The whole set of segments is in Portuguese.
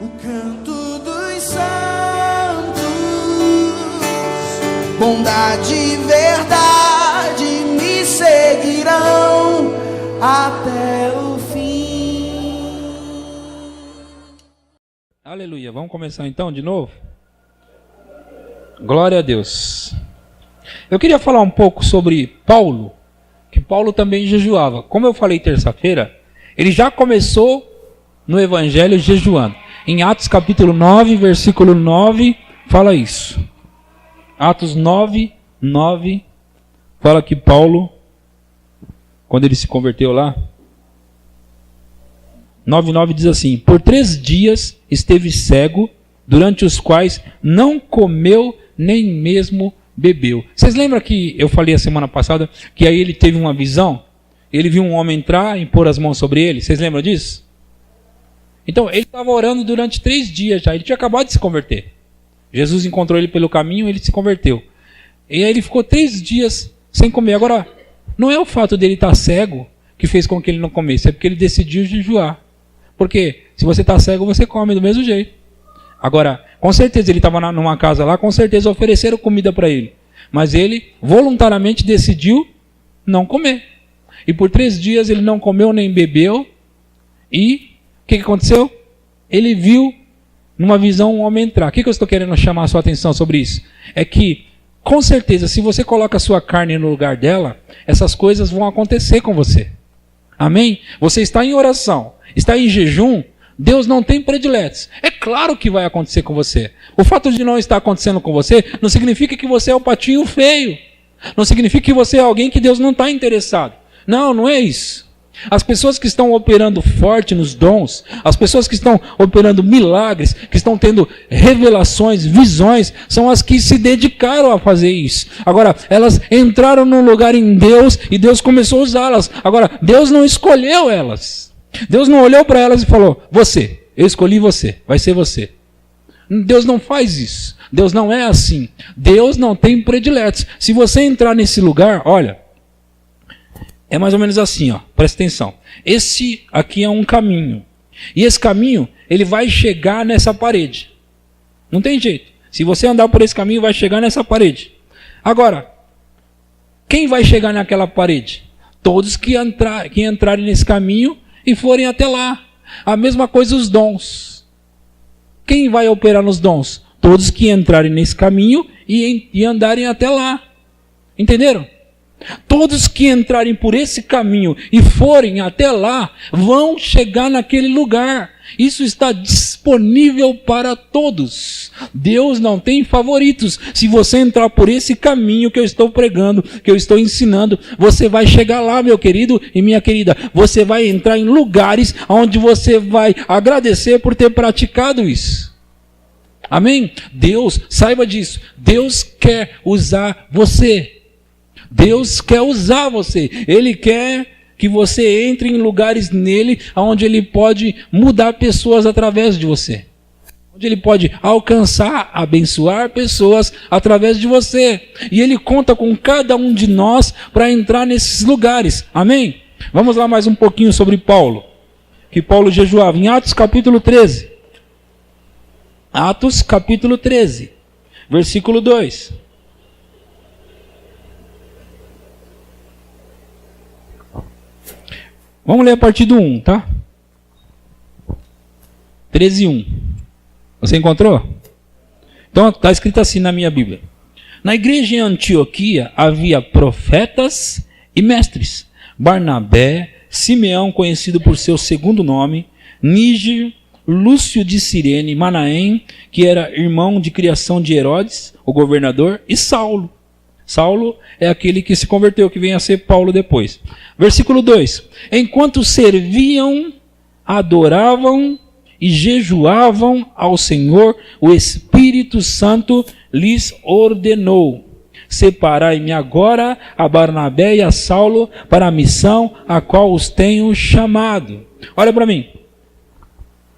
o canto dos santos, bondade e verdade me seguirão até o fim. Aleluia, vamos começar então de novo? Glória a Deus. Eu queria falar um pouco sobre Paulo, que Paulo também jejuava. Como eu falei terça-feira, ele já começou no Evangelho jejuando. Em Atos capítulo 9, versículo 9, fala isso. Atos 9, 9, fala que Paulo, quando ele se converteu lá, 9:9 diz assim: por 3 dias esteve cego, durante os quais não comeu nem mesmo bebeu. Vocês lembram que eu falei a semana passada que aí ele teve uma visão? Ele viu um homem entrar e pôr as mãos sobre ele. Vocês lembram disso? Então ele estava orando durante 3 dias já. Ele tinha acabado de se converter. Jesus encontrou ele pelo caminho e ele se converteu. E aí ele ficou 3 dias sem comer. Agora, não é o fato dele estar cego que fez com que ele não comesse, é porque ele decidiu jejuar. Porque se você está cego, você come do mesmo jeito. Agora, com certeza ele estava numa casa lá, com certeza ofereceram comida para ele. Mas ele voluntariamente decidiu não comer. E por 3 dias ele não comeu nem bebeu. E o que aconteceu? Ele viu numa visão um homem entrar. O que eu estou querendo chamar a sua atenção sobre isso? É que, com certeza, se você coloca a sua carne no lugar dela, essas coisas vão acontecer com você. Amém? Você está em oração, está em jejum, Deus não tem prediletos. É claro que vai acontecer com você. O fato de não estar acontecendo com você não significa que você é o patinho feio. Não significa que você é alguém que Deus não está interessado. Não, não é isso. As pessoas que estão operando forte nos dons, as pessoas que estão operando milagres, que estão tendo revelações, visões, são as que se dedicaram a fazer isso. Agora, elas entraram num lugar em Deus e Deus começou a usá-las. Agora, Deus não escolheu elas. Deus não olhou para elas e falou: você, eu escolhi você, vai ser você. Deus não faz isso. Deus não é assim. Deus não tem prediletos. Se você entrar nesse lugar, olha, é mais ou menos assim, ó. Presta atenção. Esse aqui é um caminho. E esse caminho, ele vai chegar nessa parede. Não tem jeito. Se você andar por esse caminho, vai chegar nessa parede. Agora, quem vai chegar naquela parede? Todos que entrarem nesse caminho e forem até lá. A mesma coisa os dons. Quem vai operar nos dons? Todos que entrarem nesse caminho e andarem até lá. Entenderam? Todos que entrarem por esse caminho e forem até lá, vão chegar naquele lugar. Isso está disponível para todos. Deus não tem favoritos. Se você entrar por esse caminho que eu estou pregando, que eu estou ensinando, você vai chegar lá, meu querido e minha querida. Você vai entrar em lugares onde você vai agradecer por ter praticado isso. Amém? Deus, saiba disso. Deus quer usar você. Deus quer usar você. Ele quer que você entre em lugares nele, onde ele pode mudar pessoas através de você. Onde ele pode alcançar, abençoar pessoas através de você. E ele conta com cada um de nós para entrar nesses lugares. Amém? Vamos lá mais um pouquinho sobre Paulo. Que Paulo jejuava. Em Atos capítulo 13. Atos capítulo 13. Versículo 2. Vamos ler a partir do 1, tá? 13:1. Você encontrou? Então está escrito assim na minha Bíblia. Na igreja em Antioquia havia profetas e mestres. Barnabé, Simeão, conhecido por seu segundo nome, Níger, Lúcio de Cirene, Manaém, que era irmão de criação de Herodes, o governador, e Saulo. Saulo é aquele que se converteu, que vem a ser Paulo depois. Versículo 2. Enquanto serviam, adoravam e jejuavam ao Senhor, o Espírito Santo lhes ordenou: separai-me agora a Barnabé e a Saulo para a missão a qual os tenho chamado. Olha para mim.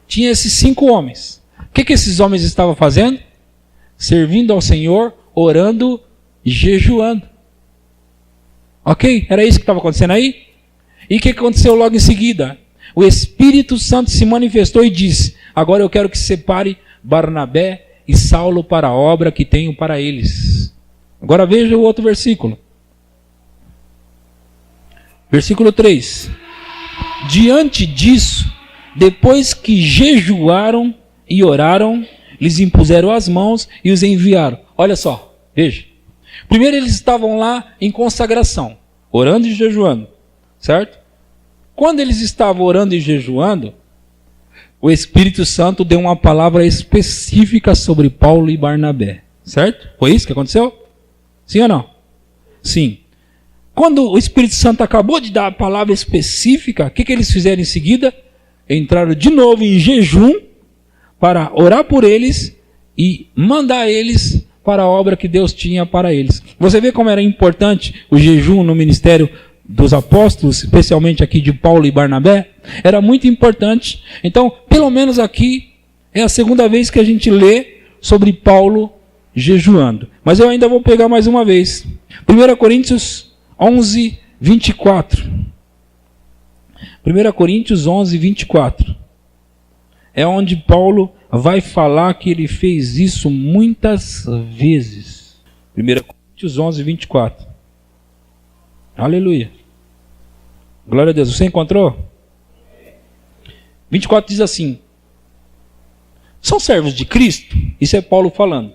Tinha esses 5 homens. O que esses homens estavam fazendo? Servindo ao Senhor, orando e jejuando. Ok? Era isso que estava acontecendo aí? E o que aconteceu logo em seguida? o Espírito Santo se manifestou e disse: agora eu quero que separe Barnabé e Saulo para a obra que tenho para eles. Agora veja o outro versículo. Versículo 3. Diante disso, depois que jejuaram e oraram, lhes impuseram as mãos e os enviaram. Olha só, veja. Primeiro eles estavam lá em consagração, orando e jejuando, certo? Quando eles estavam orando e jejuando, o Espírito Santo deu uma palavra específica sobre Paulo e Barnabé, certo? Foi isso que aconteceu? Sim ou não? Sim. Quando o Espírito Santo acabou de dar a palavra específica, o que eles fizeram em seguida? Entraram de novo em jejum para orar por eles e mandar eles para a obra que Deus tinha para eles. Você vê como era importante o jejum no ministério dos apóstolos, especialmente aqui de Paulo e Barnabé? Era muito importante. Então, pelo menos aqui, é a segunda vez que a gente lê sobre Paulo jejuando. Mas eu ainda vou pegar mais uma vez. 1 Coríntios 11, 24. 1 Coríntios 11, 24. É onde Paulo vai falar que ele fez isso muitas vezes. 1 Coríntios 11, 24. Aleluia. Glória a Deus. Você encontrou? 24 diz assim: são servos de Cristo? Isso é Paulo falando.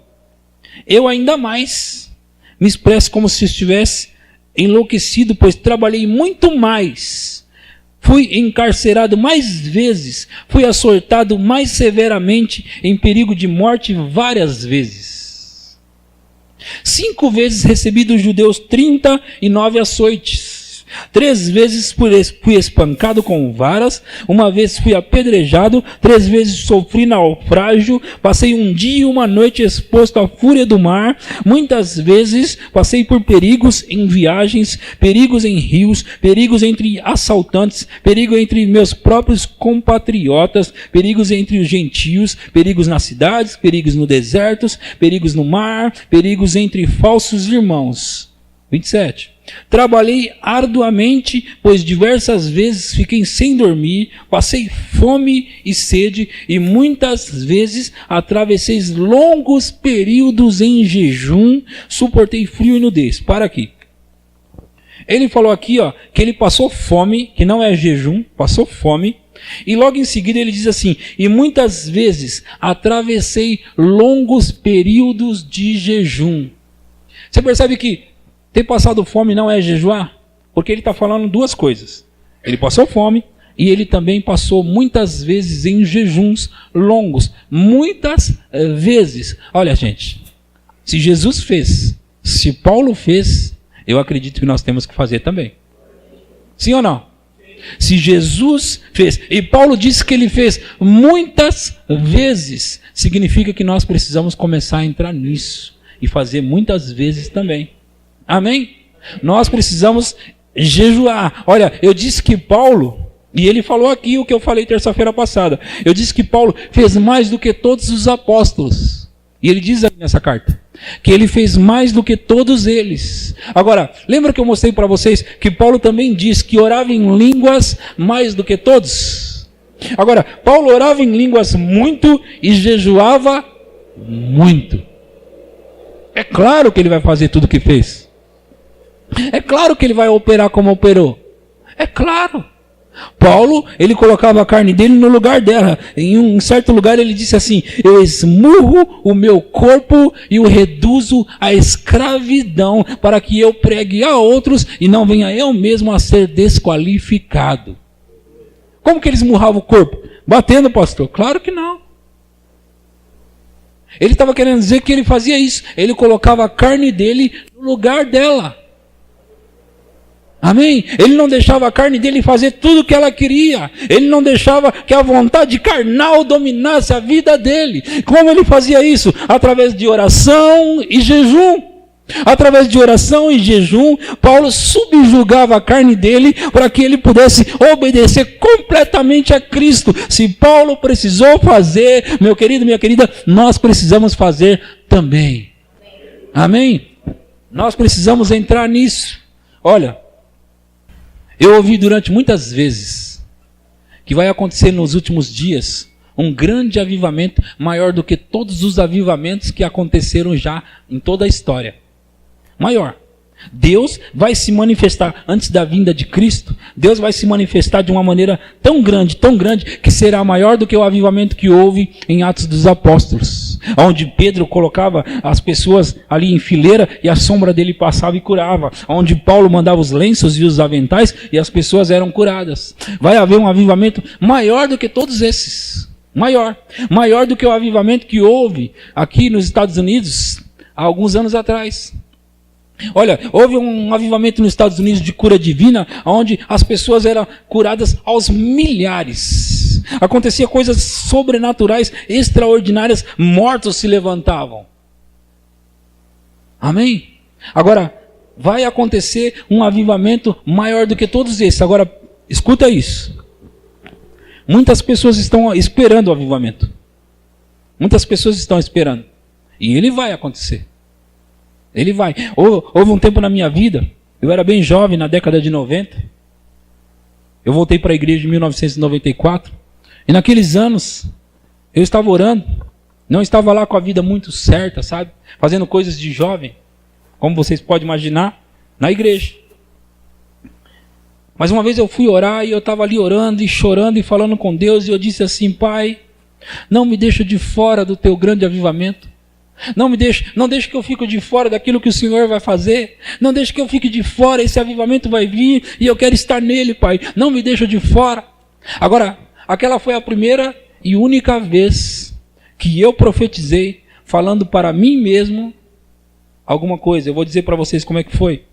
Eu ainda mais me expresso como se estivesse enlouquecido, pois trabalhei muito mais. Fui encarcerado mais vezes, fui açoitado mais severamente, em perigo de morte várias vezes. 5 vezes recebi dos judeus 39 açoites. 3 vezes fui espancado com varas, 1 vez fui apedrejado, 3 vezes sofri naufrágio, passei 1 dia e 1 noite exposto à fúria do mar, muitas vezes passei por perigos em viagens, perigos em rios, perigos entre assaltantes, perigo entre meus próprios compatriotas, perigos entre os gentios, perigos nas cidades, perigos no deserto, perigos no mar, perigos entre falsos irmãos. 27. Trabalhei arduamente, pois diversas vezes fiquei sem dormir, passei fome e sede, e muitas vezes atravessei longos períodos em jejum, suportei frio e nudez. Para aqui. Ele falou aqui, que ele passou fome, que não é jejum, passou fome, e logo em seguida ele diz assim: e muitas vezes atravessei longos períodos de jejum. Você percebe que ter passado fome não é jejuar? Porque ele está falando 2 coisas. Ele passou fome e ele também passou muitas vezes em jejuns longos. Muitas vezes. Olha, gente, se Jesus fez, se Paulo fez, eu acredito que nós temos que fazer também. Sim ou não? Se Jesus fez, e Paulo disse que ele fez muitas vezes, significa que nós precisamos começar a entrar nisso e fazer muitas vezes também. Amém? Nós precisamos jejuar. Olha, eu disse que Paulo, e ele falou aqui o que eu falei terça-feira passada, eu disse que Paulo fez mais do que todos os apóstolos. E ele diz aí nessa carta, que ele fez mais do que todos eles. Agora, lembra que eu mostrei para vocês que Paulo também diz que orava em línguas mais do que todos? Agora, Paulo orava em línguas muito e jejuava muito. É claro que ele vai fazer tudo o que fez. É claro que ele vai operar como operou. É claro. Paulo, ele colocava a carne dele no lugar dela. Em um certo lugar ele disse assim: eu esmurro o meu corpo e o reduzo à escravidão, para que eu pregue a outros e não venha eu mesmo a ser desqualificado. Como que ele esmurrava o corpo? Batendo, pastor? Claro que não. Ele estava querendo dizer que ele fazia isso. Ele colocava a carne dele no lugar dela. Amém? Ele não deixava a carne dele fazer tudo o que ela queria. Ele não deixava que a vontade carnal dominasse a vida dele. Como ele fazia isso? Através de oração e jejum. Através de oração e jejum, Paulo subjugava a carne dele para que ele pudesse obedecer completamente a Cristo. Se Paulo precisou fazer, meu querido, minha querida, nós precisamos fazer também. Amém? Nós precisamos entrar nisso. Olha, eu ouvi durante muitas vezes que vai acontecer nos últimos dias um grande avivamento, maior do que todos os avivamentos que aconteceram já em toda a história. Maior. Deus vai se manifestar antes da vinda de Cristo. Deus vai se manifestar de uma maneira tão grande, que será maior do que o avivamento que houve em Atos dos Apóstolos, onde Pedro colocava as pessoas ali em fileira e a sombra dele passava e curava, onde Paulo mandava os lenços e os aventais e as pessoas eram curadas. Vai haver um avivamento maior do que todos esses. Maior do que o avivamento que houve aqui nos Estados Unidos há alguns anos atrás. Olha, houve um avivamento nos Estados Unidos de cura divina, onde as pessoas eram curadas aos milhares. Acontecia coisas sobrenaturais, extraordinárias, mortos se levantavam. Amém? Agora, vai acontecer um avivamento maior do que todos esses. Agora, escuta isso. Muitas pessoas estão esperando o avivamento. Muitas pessoas estão esperando. E ele vai acontecer. Ele vai. Houve um tempo na minha vida, eu era bem jovem, na década de 90. Eu voltei para a igreja em 1994. E naqueles anos, eu estava orando. Não estava lá com a vida muito certa, sabe? Fazendo coisas de jovem, como vocês podem imaginar, na igreja. Mas uma vez eu fui orar e eu estava ali orando e chorando e falando com Deus. E eu disse assim: Pai, não me deixa de fora do teu grande avivamento. Não deixe que eu fique de fora daquilo que o Senhor vai fazer. Não deixe que eu fique de fora, esse avivamento vai vir e eu quero estar nele, Pai. Não me deixa de fora. Agora, aquela foi a primeira e única vez que eu profetizei, falando para mim mesmo alguma coisa. Eu vou dizer para vocês como é que foi.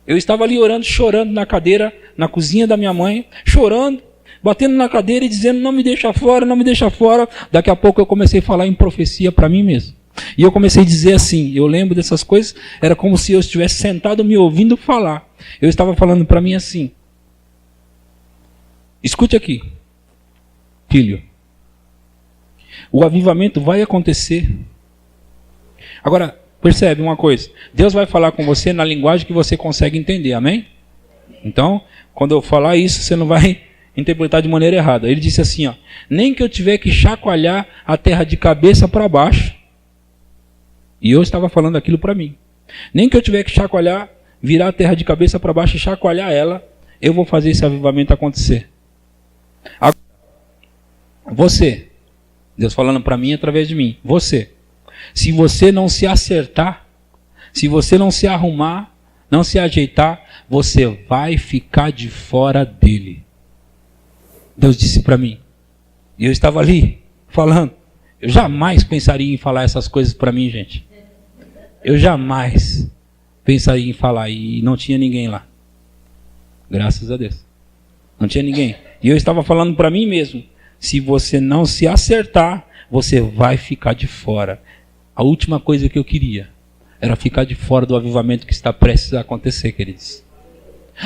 Eu estava ali orando, chorando na cadeira, na cozinha da minha mãe, chorando, batendo na cadeira e dizendo: não me deixa fora, não me deixa fora. Daqui a pouco eu comecei a falar em profecia para mim mesmo. E eu comecei a dizer assim, eu lembro dessas coisas, era como se eu estivesse sentado me ouvindo falar. Eu estava falando para mim assim: escute aqui, filho, o avivamento vai acontecer. Agora, percebe uma coisa, Deus vai falar com você na linguagem que você consegue entender, amém? Então, quando eu falar isso, você não vai interpretar de maneira errada. Ele disse assim, ó: nem que eu tiver que chacoalhar a terra de cabeça para baixo. E eu estava falando aquilo para mim. Nem que eu tiver que chacoalhar, virar a terra de cabeça para baixo e chacoalhar ela, eu vou fazer esse avivamento acontecer. Agora, você, Deus falando para mim através de mim, você, se você não se acertar, se você não se arrumar, não se ajeitar, você vai ficar de fora dele. Deus disse para mim. E eu estava ali, falando. Eu jamais pensaria em falar essas coisas para mim, gente. Eu jamais pensaria em falar. E não tinha ninguém lá. Graças a Deus. Não tinha ninguém. E eu estava falando para mim mesmo: se você não se acertar, você vai ficar de fora. A última coisa que eu queria era ficar de fora do avivamento que está prestes a acontecer, queridos.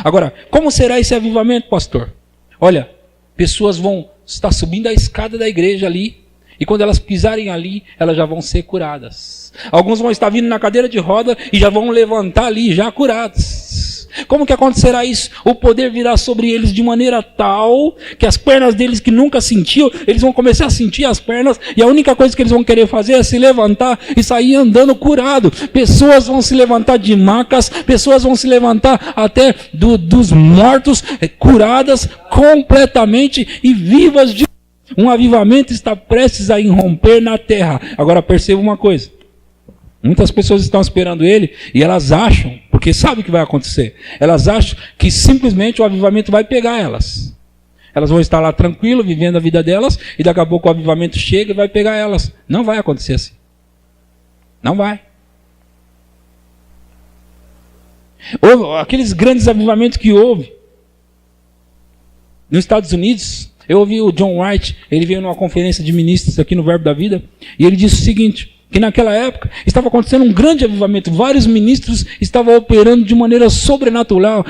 Agora, como será esse avivamento, pastor? Olha, pessoas vão estar subindo a escada da igreja ali. E quando elas pisarem ali, elas já vão ser curadas. Alguns vão estar vindo na cadeira de roda e já vão levantar ali, já curados. Como que acontecerá isso? O poder virá sobre eles de maneira tal que as pernas deles que nunca sentiam, eles vão começar a sentir as pernas e a única coisa que eles vão querer fazer é se levantar e sair andando curado. Pessoas vão se levantar de macas, pessoas vão se levantar até dos mortos, curadas completamente e vivas de... Um avivamento está prestes a irromper na terra. Agora perceba uma coisa. Muitas pessoas estão esperando ele e elas acham, porque sabem o que vai acontecer, elas acham que simplesmente o avivamento vai pegar elas. Elas vão estar lá tranquilo, vivendo a vida delas, e daqui a pouco o avivamento chega e vai pegar elas. Não vai acontecer assim. Não vai. Aqueles grandes avivamentos que houve nos Estados Unidos. Eu ouvi o John White, ele veio numa conferência de ministros aqui no Verbo da Vida, e ele disse o seguinte, que naquela época estava acontecendo um grande avivamento, vários ministros estavam operando de maneira sobrenatural.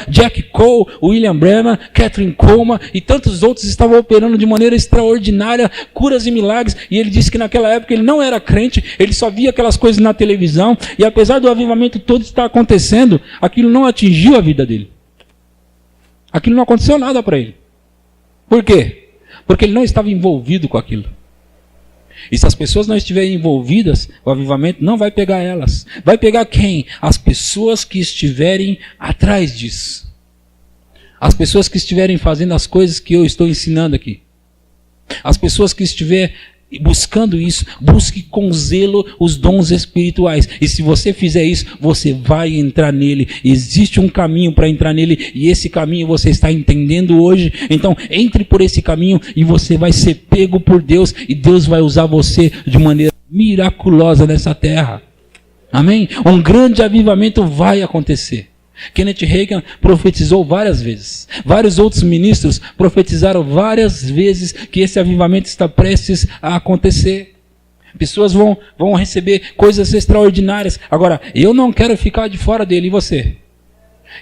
Jack Cole, William Branham, Catherine Coleman e tantos outros estavam operando de maneira extraordinária, curas e milagres, e ele disse que naquela época ele não era crente, ele só via aquelas coisas na televisão, e apesar do avivamento todo estar acontecendo, aquilo não atingiu a vida dele. Aquilo não aconteceu nada para ele. Por quê? Porque ele não estava envolvido com aquilo. E se as pessoas não estiverem envolvidas, o avivamento não vai pegar elas. Vai pegar quem? As pessoas que estiverem atrás disso. As pessoas que estiverem fazendo as coisas que eu estou ensinando aqui. As pessoas que estiverem buscando isso, busque com zelo os dons espirituais. E se você fizer isso, você vai entrar nele. Existe um caminho para entrar nele, e esse caminho você está entendendo hoje. Então, entre por esse caminho e você vai ser pego por Deus, e Deus vai usar você de maneira miraculosa nessa terra. Amém? Um grande avivamento vai acontecer. Kenneth Hagin profetizou várias vezes. Vários outros ministros profetizaram várias vezes que esse avivamento está prestes a acontecer. Pessoas vão receber coisas extraordinárias. Agora, eu não quero ficar de fora dele, e você?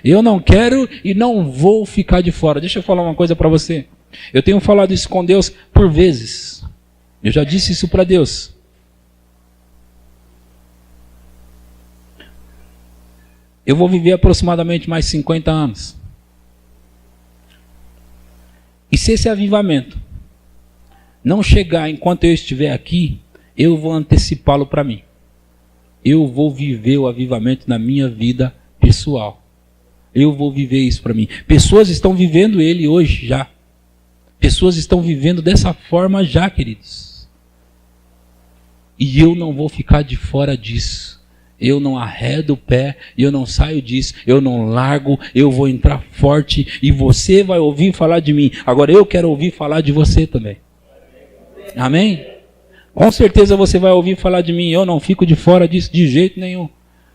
Eu não quero e não vou ficar de fora. Deixa eu falar uma coisa para você. Eu tenho falado isso com Deus por vezes. Eu já disse isso para Deus. Eu vou viver aproximadamente mais 50 anos. E se esse avivamento não chegar enquanto eu estiver aqui, eu vou antecipá-lo para mim. Eu vou viver o avivamento na minha vida pessoal. Eu vou viver isso para mim. Pessoas estão vivendo ele hoje já. Pessoas estão vivendo dessa forma já, queridos. E eu não vou ficar de fora disso. Eu não arredo o pé, eu não saio disso, eu não largo, eu vou entrar forte e você vai ouvir falar de mim. Agora eu quero ouvir falar de você também. Amém? Com certeza você vai ouvir falar de mim. Eu não fico de fora disso de jeito nenhum.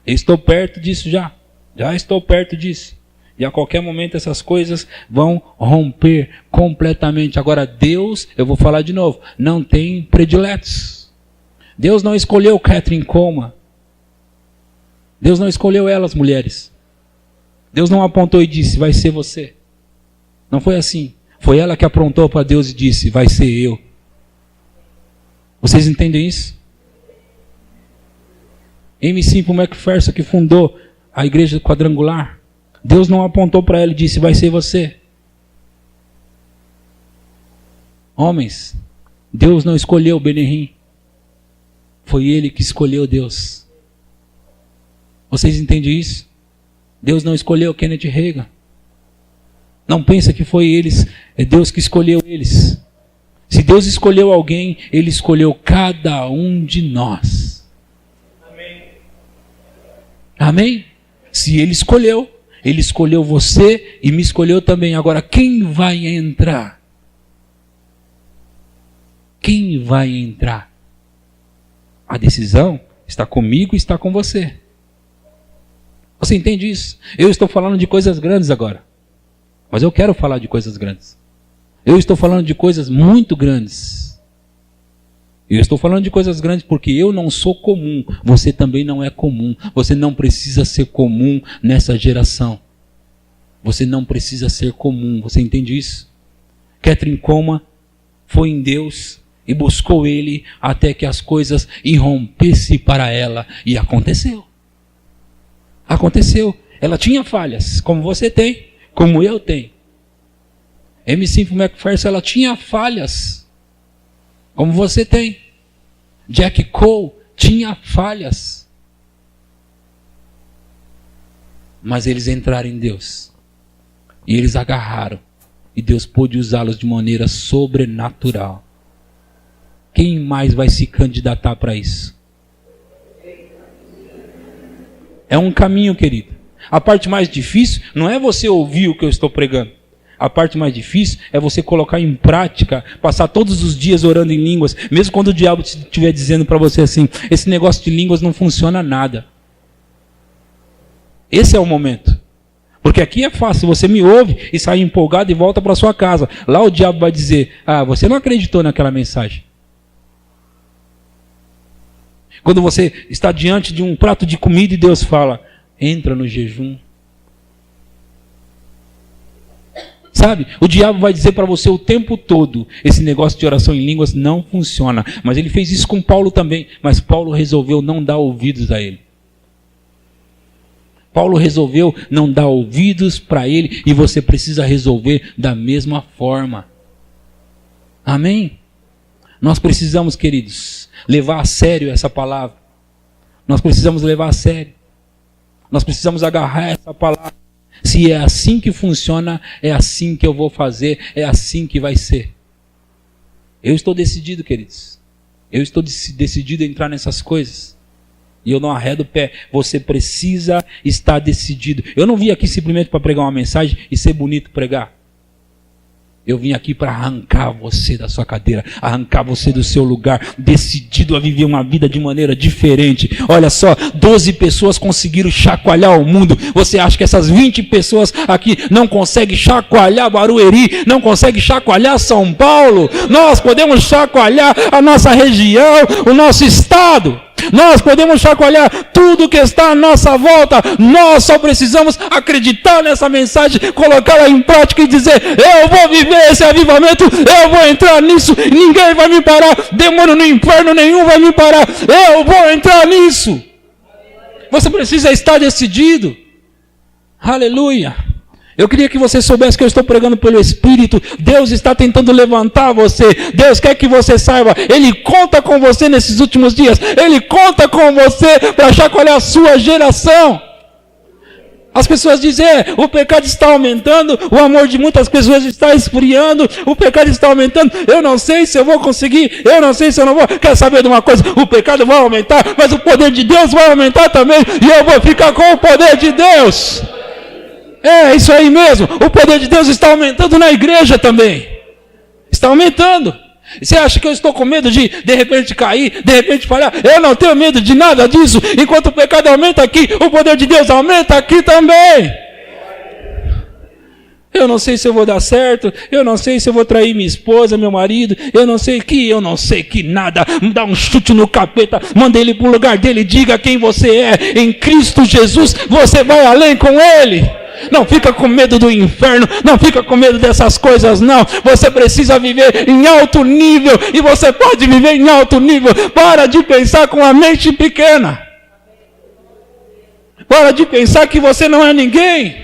Eu estou perto disso já. Já estou perto disso. E a qualquer momento essas coisas vão romper completamente. Agora Deus, eu vou falar de novo, não tem prediletos. Deus não escolheu Catherine Coleman. Deus não escolheu elas, mulheres. Deus não apontou e disse, vai ser você. Não foi assim. Foi ela que aprontou para Deus e disse, vai ser eu. Vocês entendem isso? Amy Simple McPherson, que fundou a igreja quadrangular, Deus não apontou para ela e disse, vai ser você. Homens, Deus não escolheu Benihim. Foi ele que escolheu Deus. Vocês entendem isso? Deus não escolheu Kenneth Hagin. Não pensa que foi eles, é Deus que escolheu eles. Se Deus escolheu alguém, Ele escolheu cada um de nós. Amém? Amém? Se Ele escolheu você e me escolheu também. Agora, quem vai entrar? Quem vai entrar? A decisão está comigo e está com você. Você entende isso? Eu estou falando de coisas grandes agora. Mas eu quero falar de coisas grandes. Eu estou falando de coisas muito grandes. Eu estou falando de coisas grandes porque eu não sou comum. Você também não é comum. Você não precisa ser comum nessa geração. Você não precisa ser comum. Você entende isso? Catherine Coleman foi em Deus e buscou Ele até que as coisas irrompessem para ela. E aconteceu. Aconteceu. Ela tinha falhas, como você tem, como eu tenho. Amy Simple McPherson, ela tinha falhas, como você tem. Jack Cole tinha falhas. Mas eles entraram em Deus. E eles agarraram. E Deus pôde usá-los de maneira sobrenatural. Quem mais vai se candidatar para isso? É um caminho, querido. A parte mais difícil não é você ouvir o que eu estou pregando. A parte mais difícil é você colocar em prática, passar todos os dias orando em línguas, mesmo quando o diabo estiver dizendo para você assim, esse negócio de línguas não funciona nada. Esse é o momento. Porque aqui é fácil, você me ouve e sai empolgado e volta para sua casa. Lá o diabo vai dizer, você não acreditou naquela mensagem. Quando você está diante de um prato de comida e Deus fala, entra no jejum. Sabe, o diabo vai dizer para você o tempo todo, esse negócio de oração em línguas não funciona. Mas ele fez isso com Paulo também, mas Paulo resolveu não dar ouvidos a ele. Paulo resolveu não dar ouvidos para ele e você precisa resolver da mesma forma. Amém? Nós precisamos, queridos, levar a sério essa palavra. Nós precisamos levar a sério. Nós precisamos agarrar essa palavra. Se é assim que funciona, é assim que eu vou fazer, é assim que vai ser. Eu estou decidido, queridos. Eu estou decidido a entrar nessas coisas. E eu não arredo o pé. Você precisa estar decidido. Eu não vim aqui simplesmente para pregar uma mensagem e ser bonito pregar. Eu vim aqui para arrancar você da sua cadeira, arrancar você do seu lugar, decidido a viver uma vida de maneira diferente. Olha só, 12 pessoas conseguiram chacoalhar o mundo. Você acha que essas 20 pessoas aqui não conseguem chacoalhar Barueri, não conseguem chacoalhar São Paulo? Nós podemos chacoalhar a nossa região, o nosso estado. Nós podemos chacoalhar tudo que está à nossa volta. Nós só precisamos acreditar nessa mensagem, colocá-la em prática e dizer: eu vou viver esse avivamento, eu vou entrar nisso, ninguém vai me parar, demônio no inferno nenhum vai me parar, eu vou entrar nisso. Você precisa estar decidido. Aleluia. Eu queria que você soubesse que eu estou pregando pelo Espírito. Deus está tentando levantar você. Deus quer que você saiba. Ele conta com você nesses últimos dias. Ele conta com você para chacoalhar a sua geração. As pessoas dizem: o pecado está aumentando, o amor de muitas pessoas está esfriando, o pecado está aumentando, eu não sei se eu vou conseguir, eu não sei se eu não vou. Quer saber de uma coisa? O pecado vai aumentar, mas o poder de Deus vai aumentar também, e eu vou ficar com o poder de Deus. É isso aí mesmo, o poder de Deus está aumentando na igreja também. Está aumentando. Você acha que eu estou com medo de repente cair, de repente falhar? Eu não tenho medo de nada disso. Enquanto o pecado aumenta aqui, o poder de Deus aumenta aqui também. Eu não sei se eu vou dar certo, eu não sei se eu vou trair minha esposa, meu marido, eu não sei que nada. Dá um chute no capeta, manda ele para o lugar dele, diga quem você é. Em Cristo Jesus, você vai além com ele. Não fica com medo do inferno, não fica com medo dessas coisas, não. Você precisa viver em alto nível, e você pode viver em alto nível. Para de pensar com a mente pequena. Para de pensar que você não é ninguém,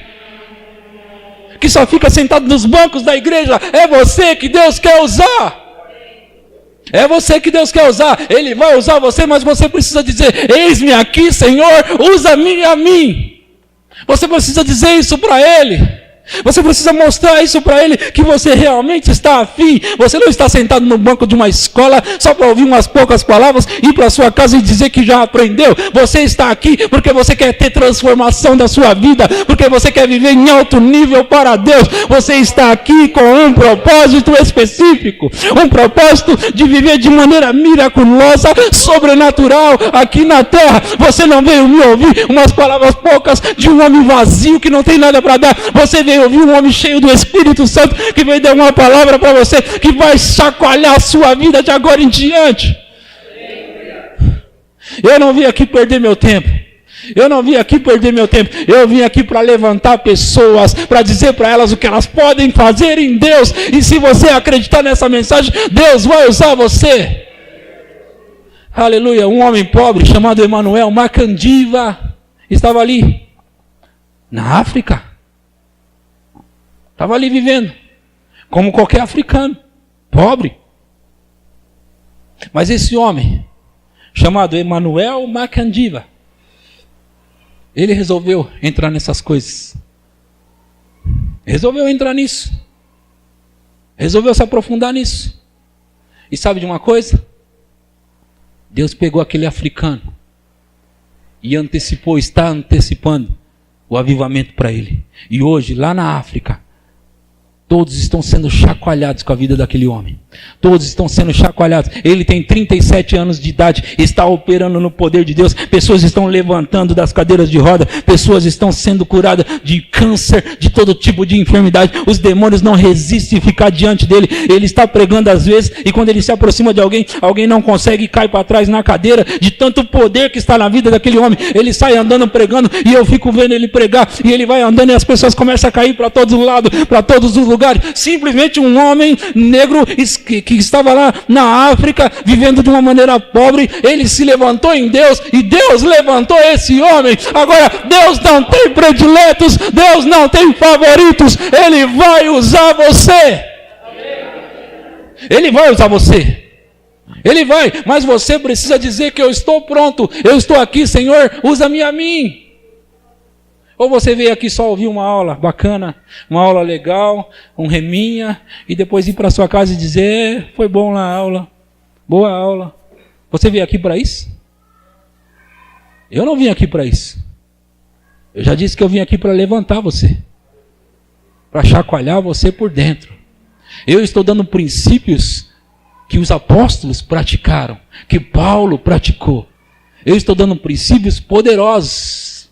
que só fica sentado nos bancos da igreja. É você que Deus quer usar. É você que Deus quer usar. Ele vai usar você, mas você precisa dizer: eis-me aqui, Senhor, usa-me a mim. Você precisa dizer isso para Ele. Você precisa mostrar isso para Ele, que você realmente está afim. Você não está sentado no banco de uma escola só para ouvir umas poucas palavras, ir para a sua casa e dizer que já aprendeu. Você está aqui porque você quer ter transformação da sua vida, porque você quer viver em alto nível para Deus. Você está aqui com um propósito específico, um propósito de viver de maneira miraculosa, sobrenatural aqui na terra. Você não veio me ouvir umas palavras poucas de um homem vazio que não tem nada para dar. Você veio ouvir um homem cheio do Espírito Santo, que veio dar uma palavra para você, que vai chacoalhar a sua vida de agora em diante. Eu não vim aqui perder meu tempo. Eu não vim aqui perder meu tempo. Eu vim aqui para levantar pessoas, para dizer para elas o que elas podem fazer em Deus. E se você acreditar nessa mensagem, Deus vai usar você. Aleluia. Um homem pobre chamado Emanuel Macandiva estava ali na África. Estava ali vivendo, como qualquer africano, pobre. Mas esse homem, chamado Emanuel Macandiva, ele resolveu entrar nessas coisas. Resolveu entrar nisso. Resolveu se aprofundar nisso. E sabe de uma coisa? Deus pegou aquele africano e está antecipando o avivamento para ele. E hoje, lá na África, todos estão sendo chacoalhados com a vida daquele homem. Todos estão sendo chacoalhados. Ele tem 37 anos de idade, está operando no poder de Deus. Pessoas estão levantando das cadeiras de roda. Pessoas estão sendo curadas de câncer, de todo tipo de enfermidade. Os demônios não resistem a ficar diante dele. Ele está pregando às vezes, e quando ele se aproxima de alguém, alguém não consegue e cai para trás na cadeira, de tanto poder que está na vida daquele homem. Ele sai andando pregando, e eu fico vendo ele pregar, e ele vai andando e as pessoas começam a cair para todos os lados, para todos os lugares. Simplesmente um homem negro que estava lá na África, vivendo de uma maneira pobre, ele se levantou em Deus, e Deus levantou esse homem. Agora, Deus não tem prediletos, Deus não tem favoritos, Ele vai usar você. Ele vai usar você. Ele vai, mas você precisa dizer que eu estou pronto, eu estou aqui, Senhor, usa-me a mim. Ou você veio aqui só ouvir uma aula bacana, uma aula legal, um reminha, e depois ir para sua casa e dizer, foi bom lá a aula, boa aula. Você veio aqui para isso? Eu não vim aqui para isso. Eu já disse que eu vim aqui para levantar você, para chacoalhar você por dentro. Eu estou dando princípios que os apóstolos praticaram, que Paulo praticou. Eu estou dando princípios poderosos.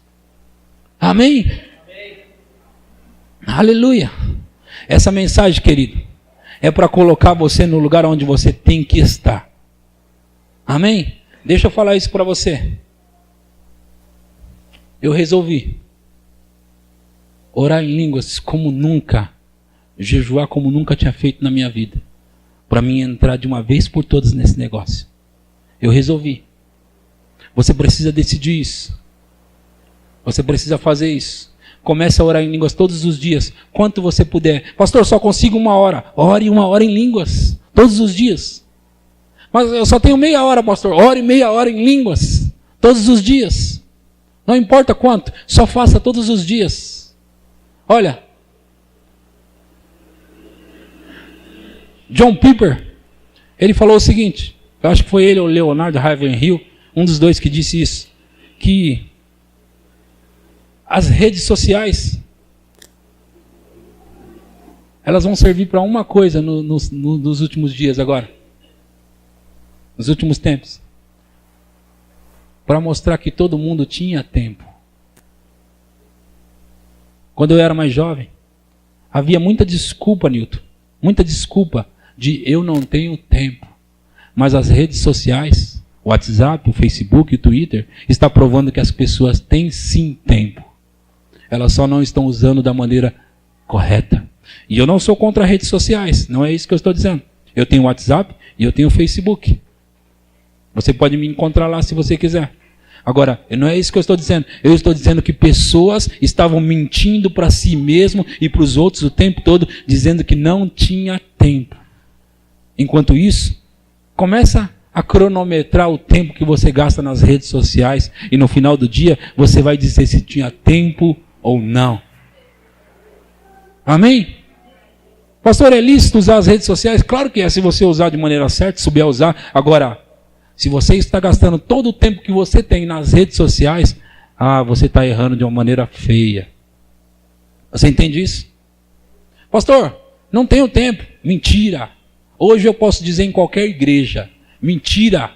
Amém? Amém. Aleluia. Essa mensagem, querido, é para colocar você no lugar onde você tem que estar. Amém? Deixa eu falar isso para você. Eu resolvi orar em línguas como nunca, jejuar como nunca tinha feito na minha vida, para mim entrar de uma vez por todas nesse negócio. Eu resolvi. Você precisa decidir isso. Você precisa fazer isso. Comece a orar em línguas todos os dias, quanto você puder. Pastor, só consigo 1 hora. Ore 1 hora em línguas, todos os dias. Mas eu só tenho meia hora, pastor. Ore meia hora em línguas, todos os dias. Não importa quanto, só faça todos os dias. Olha, John Piper, ele falou o seguinte, eu acho que foi ele ou Leonardo Ravenhill, um dos dois que disse isso, que as redes sociais, elas vão servir para uma coisa nos últimos dias agora, nos últimos tempos, para mostrar que todo mundo tinha tempo. Quando eu era mais jovem, havia muita desculpa, Newton, muita desculpa de eu não tenho tempo. Mas as redes sociais, o WhatsApp, o Facebook, o Twitter, está provando que as pessoas têm sim tempo. Elas só não estão usando da maneira correta. E eu não sou contra redes sociais, não é isso que eu estou dizendo. Eu tenho WhatsApp e eu tenho Facebook. Você pode me encontrar lá se você quiser. Agora, não é isso que eu estou dizendo. Eu estou dizendo que pessoas estavam mentindo para si mesmo e para os outros o tempo todo, dizendo que não tinha tempo. Enquanto isso, começa a cronometrar o tempo que você gasta nas redes sociais e no final do dia você vai dizer se tinha tempo ou não. Amém? Pastor, é lícito usar as redes sociais? Claro que é, se você usar de maneira certa, souber usar. Agora, se você está gastando todo o tempo que você tem nas redes sociais, você está errando de uma maneira feia. Você entende isso? Pastor, não tenho tempo. Mentira. Hoje eu posso dizer em qualquer igreja. Mentira.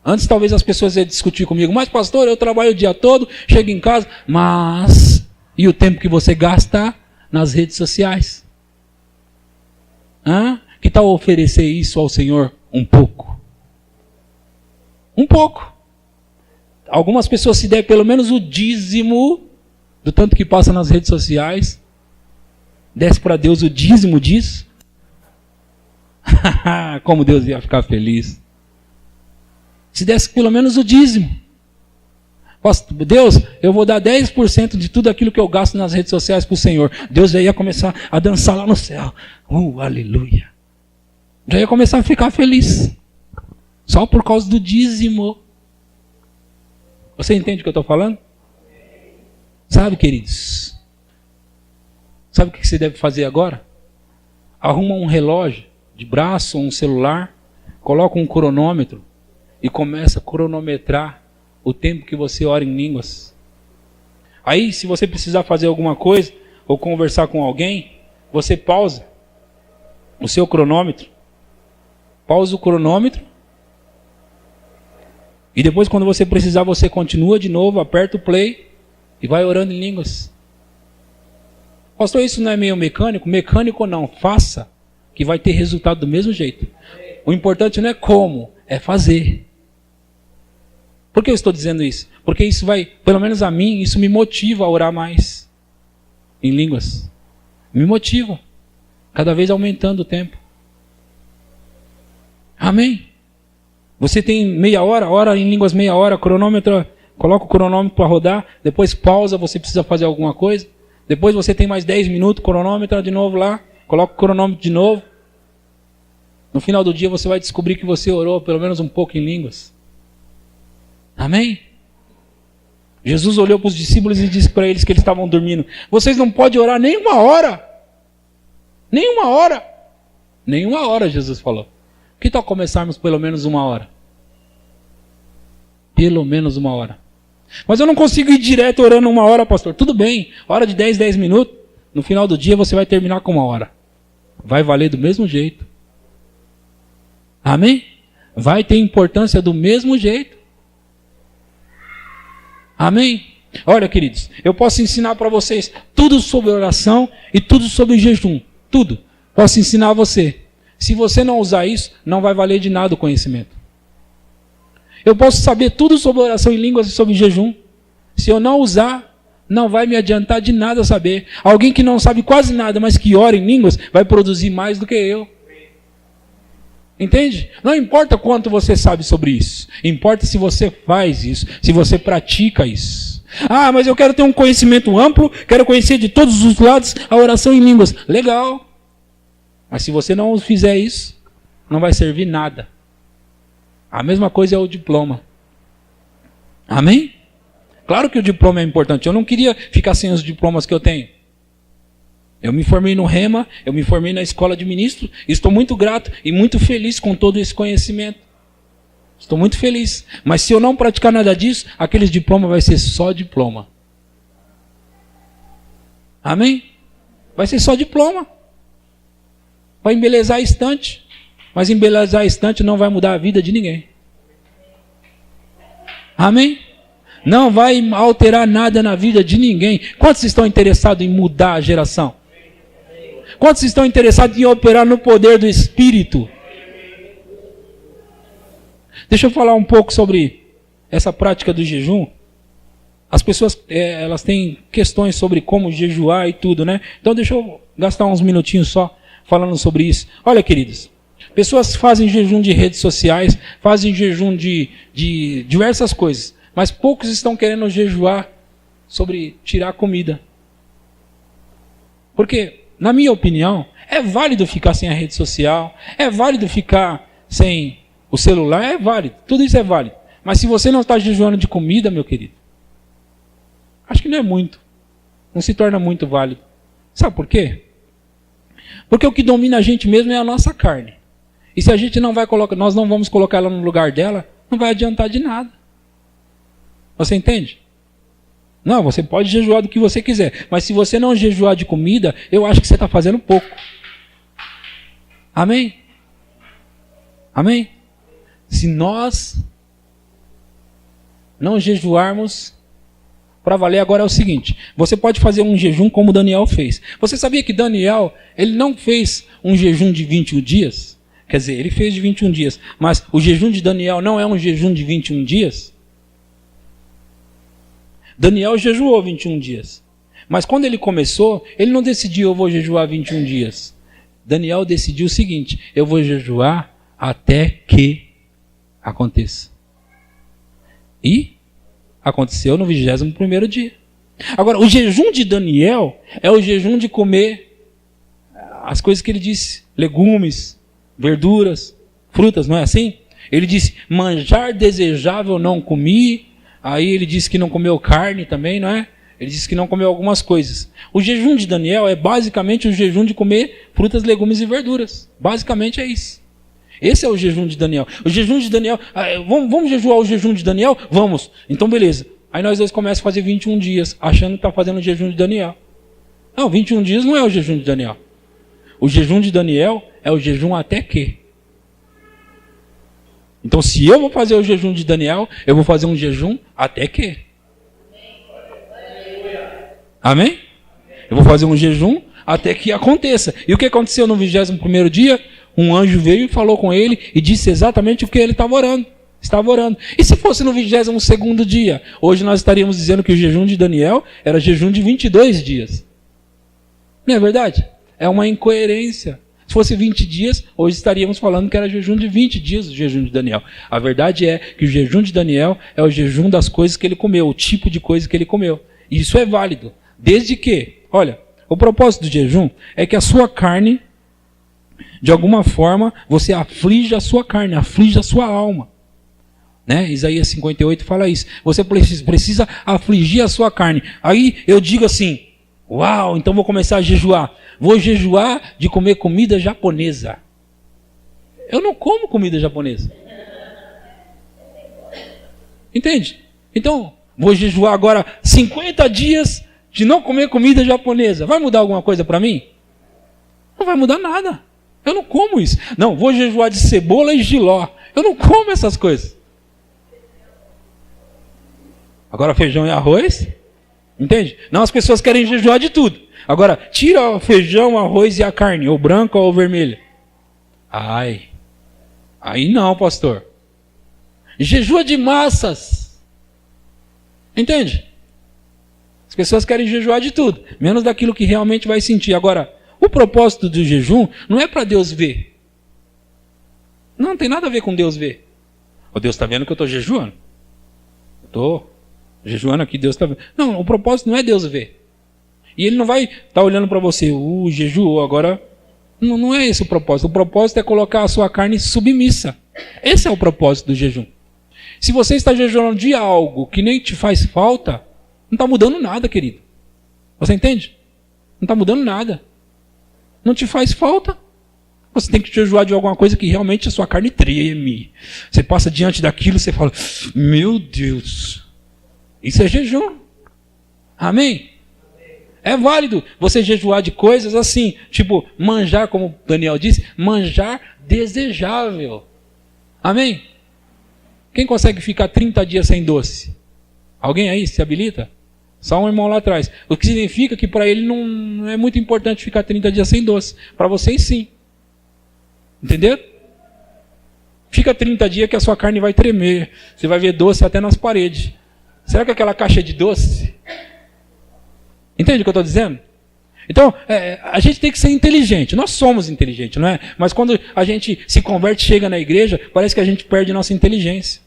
Antes talvez as pessoas iam discutir comigo. Mas pastor, eu trabalho o dia todo, chego em casa. Mas, e o tempo que você gasta nas redes sociais? Que tal oferecer isso ao Senhor um pouco? Um pouco. Algumas pessoas, se der pelo menos o dízimo do tanto que passa nas redes sociais, desce para Deus o dízimo disso, como Deus ia ficar feliz. Se desse pelo menos o dízimo. Deus, eu vou dar 10% de tudo aquilo que eu gasto nas redes sociais para o Senhor. Deus já ia começar a dançar lá no céu. Aleluia. Já ia começar a ficar feliz. Só por causa do dízimo. Você entende o que eu estou falando? Sabe, queridos? Sabe o que você deve fazer agora? Arruma um relógio de braço, um celular, coloca um cronômetro e começa a cronometrar o tempo que você ora em línguas. Aí, se você precisar fazer alguma coisa ou conversar com alguém, você pausa o seu cronômetro. Pausa o cronômetro. E depois, quando você precisar, você continua de novo, aperta o play e vai orando em línguas. Pastor, isso não é meio mecânico? Mecânico não, faça, que vai ter resultado do mesmo jeito. O importante não é como, é fazer. Por que eu estou dizendo isso? Porque isso vai, pelo menos a mim, isso me motiva a orar mais em línguas. Me motiva, cada vez aumentando o tempo. Amém? Você tem meia hora, ora em línguas meia hora, cronômetro, coloca o cronômetro para rodar, depois pausa, você precisa fazer alguma coisa, depois você tem mais 10 minutos, cronômetro de novo lá, coloca o cronômetro de novo, No final do dia você vai descobrir que você orou pelo menos um pouco em línguas. Amém? Jesus olhou para os discípulos e disse para eles que eles estavam dormindo: vocês não podem orar nem uma hora. Nem uma hora. Nem uma hora, Jesus falou. Que tal começarmos pelo menos uma hora? Pelo menos uma hora. Mas eu não consigo ir direto orando uma hora, pastor. Tudo bem, hora de 10 minutos. No final do dia você vai terminar com uma hora. Vai valer do mesmo jeito. Amém? Vai ter importância do mesmo jeito. Amém? Olha, queridos, eu posso ensinar para vocês tudo sobre oração e tudo sobre jejum. Tudo. Posso ensinar a você. Se você não usar isso, não vai valer de nada o conhecimento. Eu posso saber tudo sobre oração em línguas e sobre jejum. Se eu não usar, não vai me adiantar de nada saber. Alguém que não sabe quase nada, mas que ora em línguas, vai produzir mais do que eu. Entende? Não importa quanto você sabe sobre isso. Importa se você faz isso, se você pratica isso. Ah, mas eu quero ter um conhecimento amplo, quero conhecer de todos os lados a oração em línguas. Legal. Mas se você não fizer isso, não vai servir nada. A mesma coisa é o diploma. Amém? Claro que o diploma é importante. Eu não queria ficar sem os diplomas que eu tenho. Eu me formei no Rema, eu me formei na escola de ministro. Estou muito grato e muito feliz com todo esse conhecimento. Estou muito feliz. Mas se eu não praticar nada disso, aqueles diplomas vai ser só diploma. Amém? Vai ser só diploma. Vai embelezar a estante. Mas embelezar a estante não vai mudar a vida de ninguém. Amém? Não vai alterar nada na vida de ninguém. Quantos estão interessados em mudar a geração? Quantos estão interessados em operar no poder do Espírito? Deixa eu falar um pouco sobre essa prática do jejum. As pessoas elas têm questões sobre como jejuar e tudo, né? Então deixa eu gastar uns minutinhos só falando sobre isso. Olha, queridos, pessoas fazem jejum de redes sociais, fazem jejum de diversas coisas, mas poucos estão querendo jejuar sobre tirar comida. Porque, na minha opinião, é válido ficar sem a rede social, é válido ficar sem o celular, é válido, tudo isso é válido. Mas se você não está jejuando de comida, meu querido, acho que não é muito, não se torna muito válido. Sabe por quê? Porque o que domina a gente mesmo é a nossa carne. E se a gente não vai colocar, nós não vamos colocar ela no lugar dela, não vai adiantar de nada. Você entende? Não, você pode jejuar do que você quiser, mas se você não jejuar de comida, eu acho que você está fazendo pouco. Amém? Amém? Se nós não jejuarmos, para valer agora é o seguinte: você pode fazer um jejum como Daniel fez. Você sabia que Daniel, ele não fez um jejum de 21 dias? Quer dizer, ele fez de 21 dias, mas o jejum de Daniel não é um jejum de 21 dias? Daniel jejuou 21 dias. Mas quando ele começou, ele não decidiu: eu vou jejuar 21 dias. Daniel decidiu o seguinte: eu vou jejuar até que aconteça. E aconteceu no 21º dia. Agora, o jejum de Daniel é o jejum de comer as coisas que ele disse: legumes, verduras, frutas, não é assim? Ele disse: manjar desejável não comi. Aí ele disse que não comeu carne também, não é? Ele disse que não comeu algumas coisas. O jejum de Daniel é basicamente o jejum de comer frutas, legumes e verduras. Basicamente é isso. Esse é o jejum de Daniel. O jejum de Daniel, vamos jejuar o jejum de Daniel? Vamos. Então beleza. Aí nós dois começamos a fazer 21 dias, achando que está fazendo o jejum de Daniel. Não, 21 dias não é o jejum de Daniel. O jejum de Daniel é o jejum até que. Então, se eu vou fazer o jejum de Daniel, eu vou fazer um jejum até que. Amém? Eu vou fazer um jejum até que aconteça. E o que aconteceu no 21º dia? Um anjo veio e falou com ele e disse exatamente o que ele estava orando. Estava orando. E se fosse no 22º dia? Hoje nós estaríamos dizendo que o jejum de Daniel era jejum de 22 dias. Não é verdade? É uma incoerência. Se fosse 20 dias, hoje estaríamos falando que era jejum de 20 dias o jejum de Daniel. A verdade é que o jejum de Daniel é o jejum das coisas que ele comeu, o tipo de coisa que ele comeu. E isso é válido. Desde que, olha, o propósito do jejum é que a sua carne de alguma forma, você aflige a sua carne, aflige a sua alma. Né? Isaías 58 fala isso. Você precisa afligir a sua carne. Aí eu digo assim, uau, então vou começar a jejuar. Vou jejuar de comer comida japonesa. Eu não como comida japonesa. Entende? Então, vou jejuar agora 50 dias de não comer comida japonesa. Vai mudar alguma coisa para mim? Não vai mudar nada. Eu não como isso. Não, vou jejuar de cebola e jiló. Eu não como essas coisas. Agora feijão e arroz, entende? Não, as pessoas querem jejuar de tudo. Agora, tira o feijão, o arroz e a carne, ou branca ou vermelha. Ai, aí não, pastor. Jejua de massas. Entende? As pessoas querem jejuar de tudo, menos daquilo que realmente vai sentir. Agora, o propósito do jejum não é para Deus ver. Não tem nada a ver com Deus ver. O Deus está vendo que eu estou jejuando. Eu estou jejuando aqui, Deus está vendo. Não, o propósito não é Deus ver. E Ele não vai estar olhando para você, jejuou, agora... Não é esse o propósito. O propósito é colocar a sua carne submissa. Esse é o propósito do jejum. Se você está jejuando de algo que nem te faz falta, não está mudando nada, querido. Você entende? Não está mudando nada. Não te faz falta. Você tem que jejuar de alguma coisa que realmente a sua carne treme. Você passa diante daquilo e você fala, meu Deus, isso é jejum. Amém? É válido você jejuar de coisas assim, tipo manjar, como o Daniel disse, manjar desejável. Amém? Quem consegue ficar 30 dias sem doce? Alguém aí se habilita? Só um irmão lá atrás. O que significa que para ele não é muito importante ficar 30 dias sem doce. Para vocês sim. Entendeu? Fica 30 dias que a sua carne vai tremer. Você vai ver doce até nas paredes. Será que aquela caixa é de doce? Entende o que eu estou dizendo? Então, a gente tem que ser inteligente. Nós somos inteligentes, não é? Mas quando a gente se converte, chega na igreja, parece que a gente perde nossa inteligência.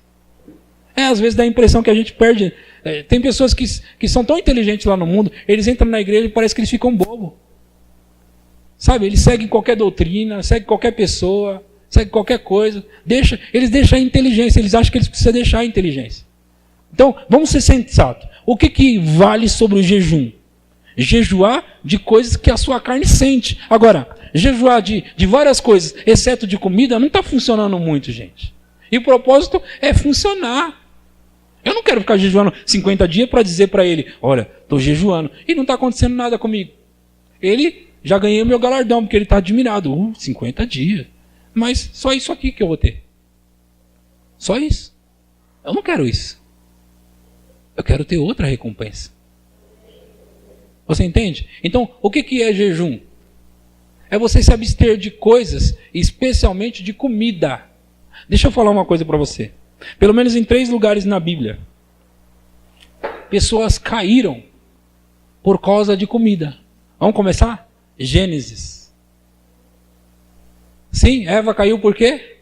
Às vezes dá a impressão que a gente perde. Tem pessoas que são tão inteligentes lá no mundo, eles entram na igreja e parece que eles ficam bobos. Sabe, eles seguem qualquer doutrina, seguem qualquer pessoa, seguem qualquer coisa. Eles deixam a inteligência, eles acham que eles precisam deixar a inteligência. Então, vamos ser sensatos. O que vale sobre o jejum? Jejuar de coisas que a sua carne sente. Agora, jejuar de várias coisas, exceto de comida, não está funcionando muito, gente. E o propósito é funcionar. Eu não quero ficar jejuando 50 dias para dizer para ele, olha, estou jejuando. E não está acontecendo nada comigo. Ele já ganhei o meu galardão, porque ele está admirado. 50 dias. Mas só isso aqui que eu vou ter. Só isso. Eu não quero isso. Eu quero ter outra recompensa. Você entende? Então, o que é jejum? É você se abster de coisas, especialmente de comida. Deixa eu falar uma coisa para você. Pelo menos em 3 lugares na Bíblia, pessoas caíram por causa de comida. Vamos começar? Gênesis. Sim, Eva caiu por quê?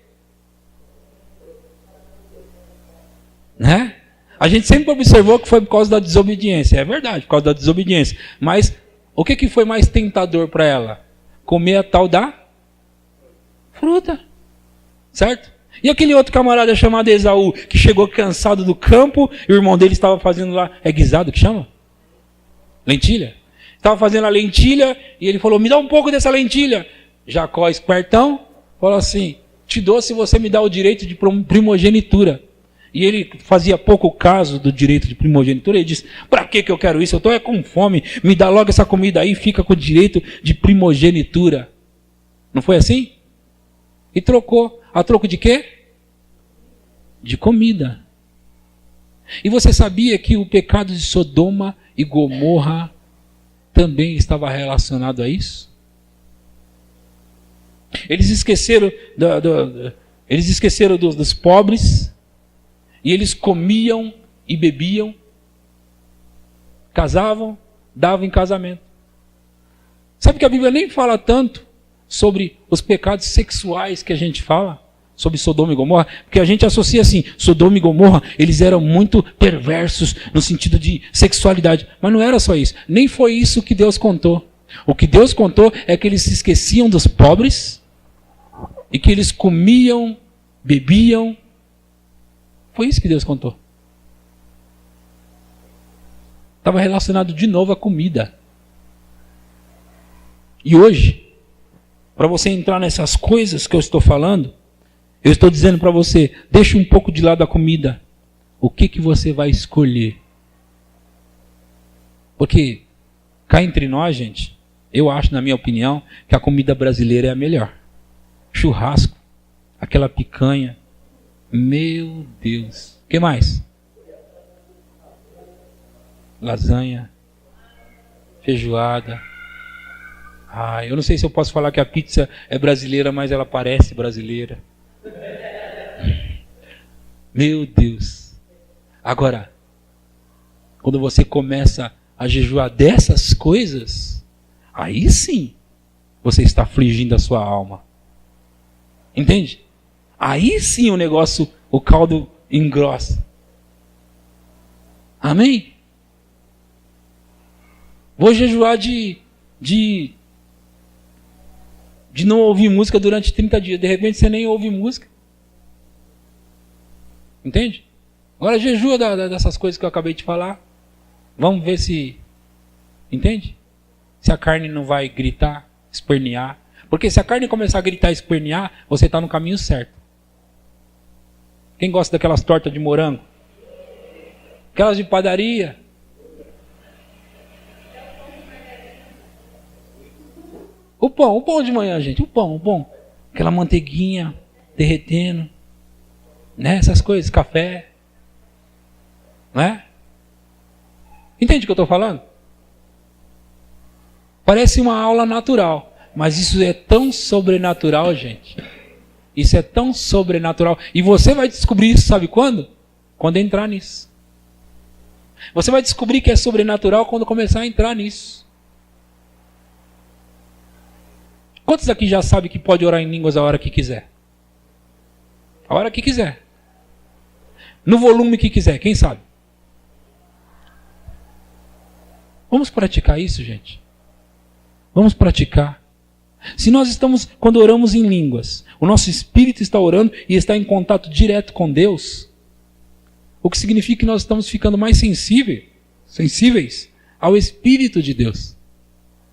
Né? A gente sempre observou que foi por causa da desobediência. É verdade, por causa da desobediência. Mas o que foi mais tentador para ela? Comer a tal da fruta. Certo? E aquele outro camarada chamado Esaú, que chegou cansado do campo, e o irmão dele estava fazendo lá, guisado que chama? Lentilha. Estava fazendo a lentilha, e ele falou, me dá um pouco dessa lentilha. Jacó, espertão, falou assim, te dou se você me dá o direito de primogenitura. E ele fazia pouco caso do direito de primogenitura. Ele disse, para que eu quero isso? Eu estou com fome. Me dá logo essa comida aí e fica com o direito de primogenitura. Não foi assim? E trocou. A troco de quê? De comida. E você sabia que o pecado de Sodoma e Gomorra também estava relacionado a isso? Eles esqueceram dos pobres. E eles comiam e bebiam, casavam, davam em casamento. Sabe que a Bíblia nem fala tanto sobre os pecados sexuais que a gente fala, sobre Sodoma e Gomorra, porque a gente associa assim, Sodoma e Gomorra, eles eram muito perversos no sentido de sexualidade. Mas não era só isso, nem foi isso que Deus contou. O que Deus contou é que eles se esqueciam dos pobres, e que eles comiam, bebiam. Foi isso que Deus contou. Estava relacionado de novo à comida. E hoje, para você entrar nessas coisas que eu estou falando, eu estou dizendo para você, deixa um pouco de lado a comida. O que você vai escolher? Porque, cá entre nós, gente, eu acho, na minha opinião, que a comida brasileira é a melhor. Churrasco, aquela picanha. Meu Deus. O que mais? Lasanha, feijoada. Eu não sei se eu posso falar que a pizza é brasileira, mas ela parece brasileira. Meu Deus. Agora, quando você começa a jejuar dessas coisas, aí sim você está afligindo a sua alma. Entende? Aí sim o negócio, o caldo engrossa. Amém? Vou jejuar de não ouvir música durante 30 dias. De repente você nem ouve música. Entende? Agora jejua dessas coisas que eu acabei de falar. Vamos ver se... Entende? Se a carne não vai gritar, espernear. Porque se a carne começar a gritar e espernear, você está no caminho certo. Quem gosta daquelas tortas de morango? Aquelas de padaria? O pão de manhã, gente. O pão. Aquela manteiguinha derretendo. Né? Essas coisas, café. Não é? Entende o que eu estou falando? Parece uma aula natural. Mas isso é tão sobrenatural, gente. Isso é tão sobrenatural. E você vai descobrir isso, sabe quando? Quando entrar nisso. Você vai descobrir que é sobrenatural quando começar a entrar nisso. Quantos aqui já sabem que pode orar em línguas a hora que quiser? A hora que quiser. No volume que quiser, quem sabe? Vamos praticar isso, gente. Vamos praticar. Se nós estamos, quando oramos em línguas, o nosso espírito está orando e está em contato direto com Deus, o que significa que nós estamos ficando mais sensíveis ao Espírito de Deus.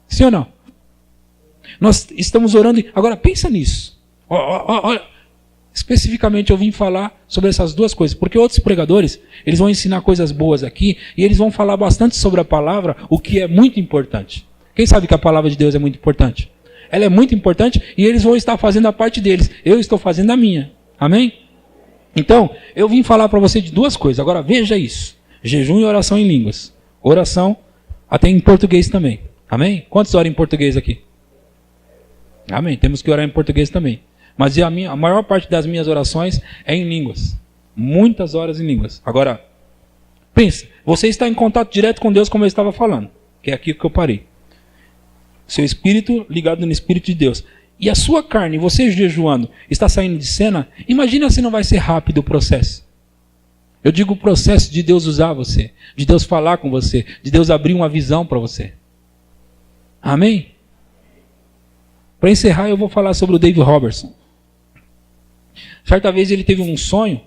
Sim ou não? Nós estamos orando. Agora pensa nisso. Olha, especificamente eu vim falar sobre essas duas coisas, porque outros pregadores, eles vão ensinar coisas boas aqui, e eles vão falar bastante sobre a palavra, o que é muito importante. Quem sabe que a palavra de Deus é muito importante? Ela é muito importante e eles vão estar fazendo a parte deles. Eu estou fazendo a minha. Amém? Então, eu vim falar para você de duas coisas. Agora veja isso. Jejum e oração em línguas. Oração até em português também. Amém? Quantos oram em português aqui? Amém. Temos que orar em português também. Mas a maior parte das minhas orações é em línguas. Muitas horas em línguas. Agora, pensa. Você está em contato direto com Deus, como eu estava falando. Que é aqui que eu parei. Seu espírito ligado no Espírito de Deus. E a sua carne, você jejuando, está saindo de cena. Imagina se não vai ser rápido o processo. Eu digo o processo de Deus usar você. De Deus falar com você. De Deus abrir uma visão para você. Amém? Para encerrar, eu vou falar sobre o David Robertson. Certa vez ele teve um sonho.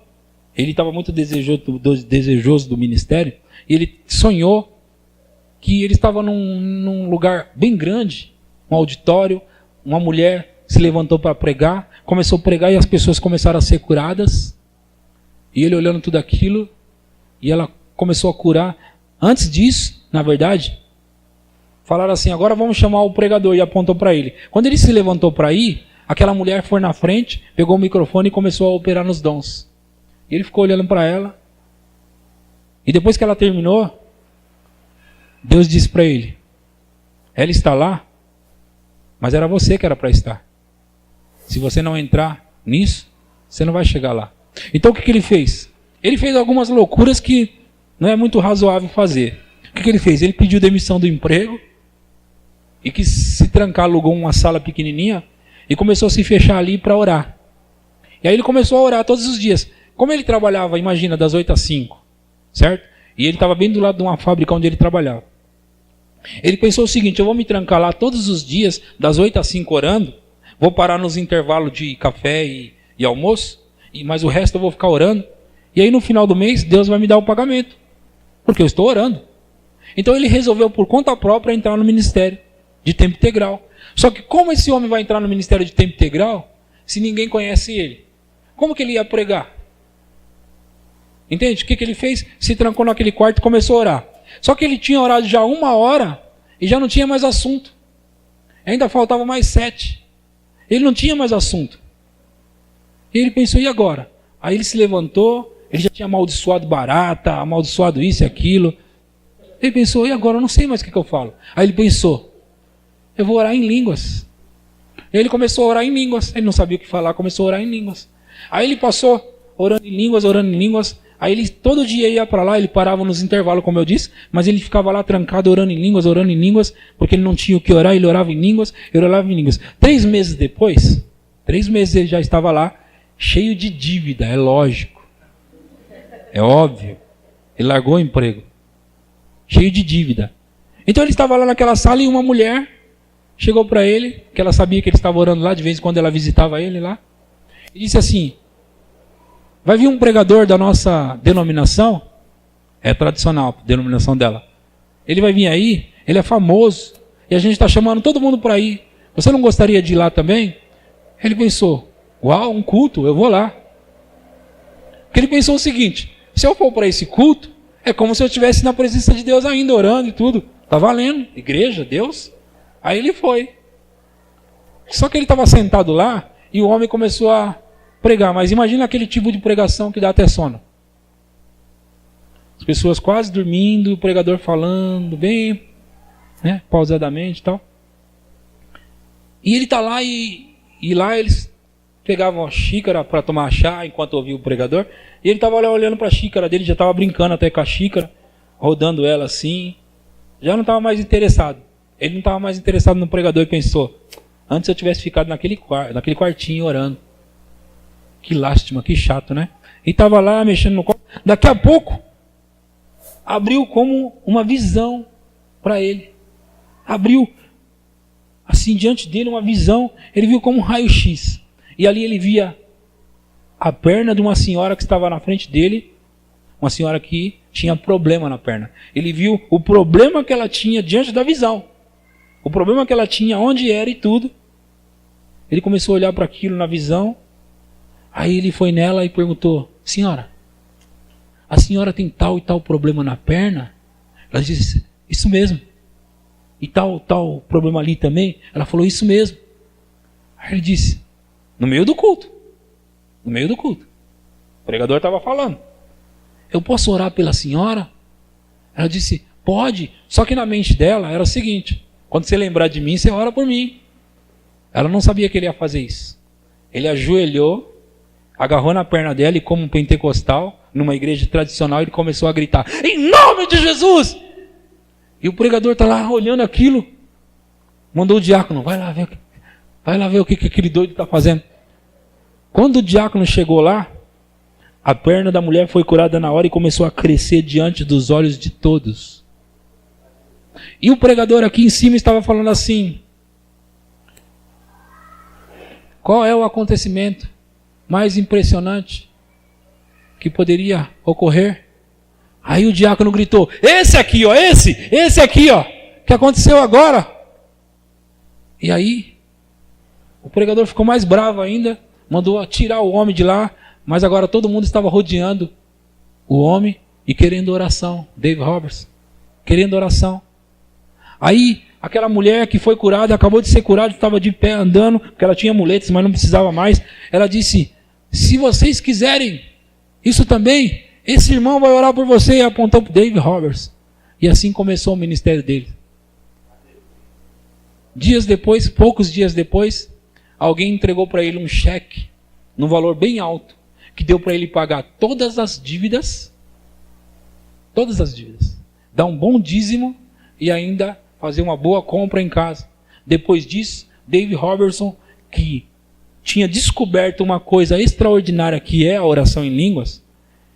Ele estava muito desejoso do ministério. E ele sonhou que ele estava num lugar bem grande, um auditório, uma mulher se levantou para pregar, começou a pregar e as pessoas começaram a ser curadas. E ele olhando tudo aquilo, e ela começou a curar. Antes disso, na verdade, falaram assim, agora vamos chamar o pregador, e apontou para ele. Quando ele se levantou para ir, aquela mulher foi na frente, pegou o microfone e começou a operar nos dons. E ele ficou olhando para ela, e depois que ela terminou, Deus disse para ele, ela está lá, mas era você que era para estar. Se você não entrar nisso, você não vai chegar lá. Então o que ele fez? Ele fez algumas loucuras que não é muito razoável fazer. O que ele fez? Ele pediu demissão do emprego e quis se trancar, alugou uma sala pequenininha e começou a se fechar ali para orar. E aí ele começou a orar todos os dias. Como ele trabalhava, imagina, das 8 às 5, certo? E ele estava bem do lado de uma fábrica onde ele trabalhava. Ele pensou o seguinte, eu vou me trancar lá todos os dias, das 8 às 5 orando, vou parar nos intervalos de café e almoço, mas o resto eu vou ficar orando. E aí no final do mês, Deus vai me dar o pagamento, porque eu estou orando. Então ele resolveu por conta própria entrar no ministério de tempo integral. Só que como esse homem vai entrar no ministério de tempo integral, se ninguém conhece ele? Como que ele ia pregar? Entende? O que ele fez? Se trancou naquele quarto e começou a orar. Só que ele tinha orado já 1 hora e já não tinha mais assunto. Ainda faltava mais 7. Ele não tinha mais assunto. E ele pensou, e agora? Aí ele se levantou, ele já tinha amaldiçoado barata, amaldiçoado isso e aquilo. Ele pensou, e agora? Eu não sei mais o que eu falo. Aí ele pensou, eu vou orar em línguas. E ele começou a orar em línguas. Ele não sabia o que falar, começou a orar em línguas. Aí ele passou orando em línguas, orando em línguas. Aí ele todo dia ia para lá, ele parava nos intervalos, como eu disse, mas ele ficava lá trancado orando em línguas, porque ele não tinha o que orar, ele orava em línguas, ele orava em línguas. 3 meses depois, 3 meses ele já estava lá, cheio de dívida, é lógico. É óbvio. Ele largou o emprego. Cheio de dívida. Então ele estava lá naquela sala e uma mulher chegou para ele, que ela sabia que ele estava orando lá, de vez em quando ela visitava ele lá, e disse assim, vai vir um pregador da nossa denominação, é tradicional a denominação dela, ele vai vir aí, ele é famoso, e a gente está chamando todo mundo para ir, você não gostaria de ir lá também? Ele pensou, uau, um culto, eu vou lá. Porque ele pensou o seguinte, se eu for para esse culto, é como se eu estivesse na presença de Deus ainda, orando e tudo, está valendo, igreja, Deus. Aí ele foi. Só que ele estava sentado lá, e o homem começou a pregar, mas imagina aquele tipo de pregação que dá até sono. As pessoas quase dormindo, o pregador falando bem, né, pausadamente e tal. E ele está lá e lá eles pegavam a xícara para tomar chá enquanto ouvia o pregador. E ele estava olhando para a xícara dele, já estava brincando até com a xícara, rodando ela assim. Já não estava mais interessado. Ele não estava mais interessado no pregador e pensou, antes eu tivesse ficado naquele quartinho orando. Que lástima, que chato, né? E estava lá mexendo no copo. Daqui a pouco, abriu como uma visão para ele. Abriu, assim, diante dele uma visão. Ele viu como um raio-x. E ali ele via a perna de uma senhora que estava na frente dele. Uma senhora que tinha problema na perna. Ele viu o problema que ela tinha diante da visão. O problema que ela tinha, onde era e tudo. Ele começou a olhar para aquilo na visão. Aí ele foi nela e perguntou, senhora, a senhora tem tal e tal problema na perna? Ela disse, isso mesmo. E tal problema ali também? Ela falou, isso mesmo. Aí ele disse, no meio do culto. No meio do culto. O pregador estava falando. Eu posso orar pela senhora? Ela disse, pode. Só que na mente dela era o seguinte, quando você lembrar de mim, você ora por mim. Ela não sabia que ele ia fazer isso. Ele ajoelhou, agarrou na perna dela e como um pentecostal, numa igreja tradicional, ele começou a gritar, em nome de Jesus! E o pregador está lá olhando aquilo, mandou o diácono, vai lá ver o que aquele doido está fazendo. Quando o diácono chegou lá, a perna da mulher foi curada na hora e começou a crescer diante dos olhos de todos. E o pregador aqui em cima estava falando assim, qual é o acontecimento mais impressionante que poderia ocorrer? Aí o diácono gritou, esse aqui, ó, esse aqui, ó, que aconteceu agora. E aí, o pregador ficou mais bravo ainda, mandou tirar o homem de lá, mas agora todo mundo estava rodeando o homem e querendo oração. Dave Roberts, querendo oração. Aí, aquela mulher que foi curada, acabou de ser curada, estava de pé andando, porque ela tinha muletas, mas não precisava mais. Ela disse, se vocês quiserem isso também, esse irmão vai orar por você, e apontou para Dave Roberts. E assim começou o ministério dele. Dias depois, poucos dias depois, alguém entregou para ele um cheque, num valor bem alto, que deu para ele pagar todas as dívidas, dar um bom dízimo e ainda fazer uma boa compra em casa. Depois disso, Dave Robertson, que tinha descoberto uma coisa extraordinária que é a oração em línguas,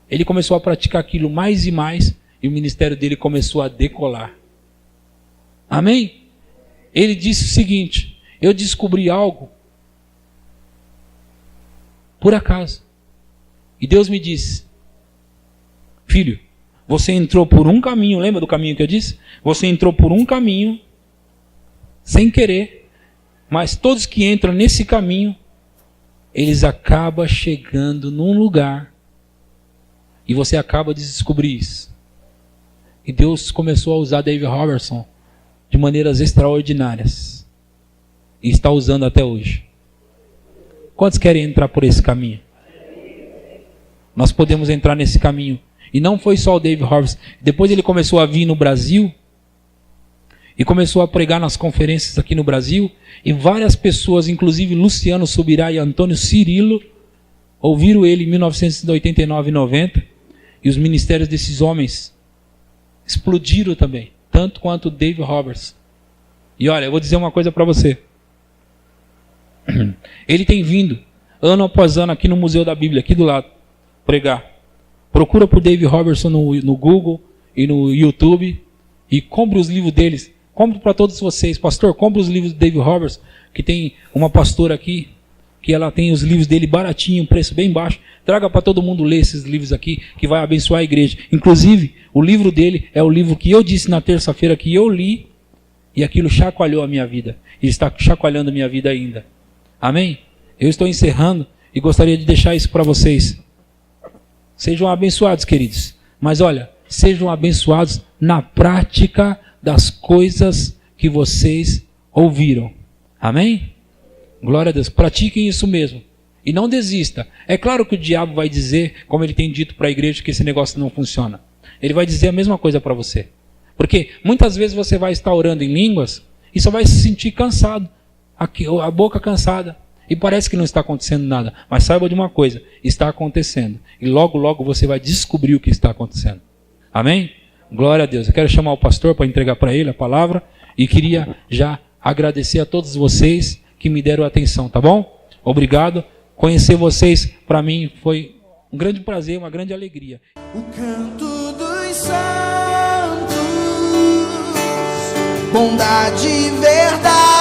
ele começou a praticar aquilo mais e mais, e o ministério dele começou a decolar. Amém? Ele disse o seguinte, eu descobri algo por acaso. E Deus me disse: filho, você entrou por um caminho, lembra do caminho que eu disse? Você entrou por um caminho, sem querer, mas todos que entram nesse caminho, eles acabam chegando num lugar, e você acaba de descobrir isso. E Deus começou a usar David Robertson de maneiras extraordinárias, e está usando até hoje. Quantos querem entrar por esse caminho? Nós podemos entrar nesse caminho. E não foi só o David Robertson. Depois ele começou a vir no Brasil e começou a pregar nas conferências aqui no Brasil. E várias pessoas, inclusive Luciano Subirá e Antônio Cirilo, ouviram ele em 1989 e 90. E os ministérios desses homens explodiram também, tanto quanto o David Robertson. E olha, eu vou dizer uma coisa para você. Ele tem vindo, ano após ano, aqui no Museu da Bíblia, aqui do lado, pregar. Procura por David Robertson no Google e no YouTube e compre os livros deles. Compre para todos vocês. Pastor, compre os livros do David Robertson, que tem uma pastora aqui, que ela tem os livros dele baratinho, preço bem baixo. Traga para todo mundo ler esses livros aqui, que vai abençoar a igreja. Inclusive, o livro dele é o livro que eu disse na terça-feira que eu li, e aquilo chacoalhou a minha vida. E está chacoalhando a minha vida ainda. Amém? Eu estou encerrando e gostaria de deixar isso para vocês. Sejam abençoados, queridos. Mas olha, sejam abençoados na prática das coisas que vocês ouviram. Amém? Glória a Deus. Pratiquem isso mesmo. E não desista. É claro que o diabo vai dizer, como ele tem dito para a igreja, que esse negócio não funciona. Ele vai dizer a mesma coisa para você. Porque muitas vezes você vai estar orando em línguas e só vai se sentir cansado. A boca cansada. E parece que não está acontecendo nada. Mas saiba de uma coisa, está acontecendo. E logo, logo você vai descobrir o que está acontecendo. Amém? Glória a Deus. Eu quero chamar o pastor para entregar para ele a palavra. E queria já agradecer a todos vocês que me deram atenção, tá bom? Obrigado. Conhecer vocês, para mim, foi um grande prazer, uma grande alegria. O canto dos santos, bondade e verdade.